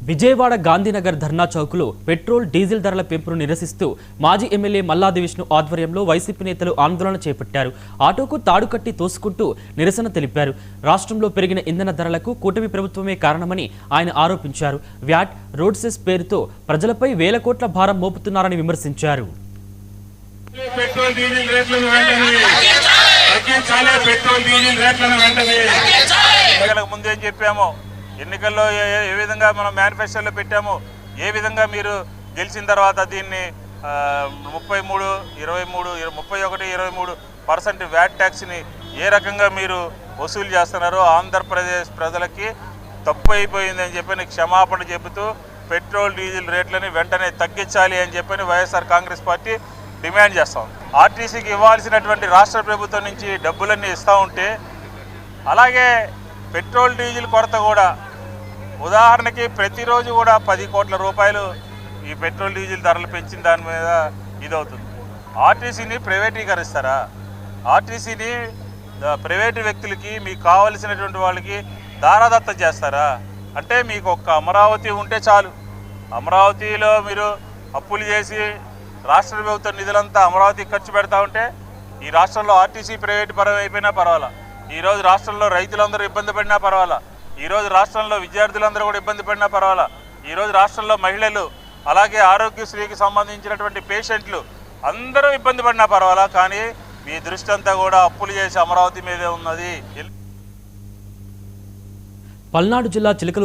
విజయవాడ గాంధీనగర్ ధర్నా చౌక్లో petrol diesel ధరల పెంపును నిరసిస్తూ మాజీ ఎమ్మెల్యే మల్లాది విష్ణు ఆధ్వర్యంలో వైసీపీ నేతలు ఆందోళన చేపట్టారు. ఆటోకు తాడు కట్టి తోసుకుంటూ నిరసన తెలిపారు. రాష్ట్రంలో పెరిగిన ఇంధన ధరలకు కూటమి ప్రభుత్వమే కారణమని ఆయన ఆరోపించారు. వ్యాట్, రోడ్ సెస్ పేరుతో ప్రజలపై వేల కోట్ల భారం మోపుతున్నారని విమర్శించారు. ఎన్నికల్లో ఏ విధంగా మనం మేనిఫెస్టోలో పెట్టామో ఏ విధంగా మీరు గెలిచిన తర్వాత దీన్ని 33, 23, 31, 23% వ్యాట్ ట్యాక్స్ని ఏ రకంగా మీరు వసూలు చేస్తున్నారో ఆంధ్రప్రదేశ్ ప్రజలకి తప్పు అయిపోయిందని చెప్పని క్షమాపణ చెబుతూ పెట్రోల్ డీజిల్ రేట్లని వెంటనే తగ్గించాలి అని చెప్పని వైఎస్ఆర్ కాంగ్రెస్ పార్టీ డిమాండ్ చేస్తాం. ఆర్టీసీకి ఇవ్వాల్సినటువంటి రాష్ట్ర ప్రభుత్వం నుంచి డబ్బులన్నీ ఇస్తూ ఉంటే అలాగే పెట్రోల్ డీజిల్ కొరత కూడా ఉదాహరణకి ప్రతిరోజు కూడా 10 కోట్ల రూపాయలు ఈ పెట్రోల్ డీజిల్ ధరలు పెంచిన దాని మీద ఇదవుతుంది. ఆర్టీసీని ప్రైవేటీకరిస్తారా? ఆర్టీసీని ప్రైవేటు వ్యక్తులకి మీకు కావలసినటువంటి వాళ్ళకి దారాదత్తం చేస్తారా? అంటే మీకు ఒక్క అమరావతి ఉంటే చాలు, అమరావతిలో మీరు అప్పులు చేసి రాష్ట్ర ప్రభుత్వ నిధులంతా అమరావతికి ఖర్చు పెడతా ఉంటే ఈ రాష్ట్రంలో ఆర్టీసీ ప్రైవేటు పరం అయిపోయినా పర్వాలా, ఈరోజు రాష్ట్రంలో రైతులందరూ ఇబ్బంది పడినా పర్వాలా, ఈరోజు రాష్ట్రంలో విద్యార్థులందరూ కూడా ఇబ్బంది పడినా పర్వాలా, ఈరోజు రాష్ట్రంలో మహిళలు అలాగే ఆరోగ్యశ్రీకి సంబంధించినటువంటి పేషెంట్లు అందరూ ఇబ్బంది పడినా పర్వాలా, కానీ మీ దృష్టి అంతా కూడా అప్పులు చేసి అమరావతి మీదే ఉన్నది. పల్నాడు జిల్లా చిలకలూరు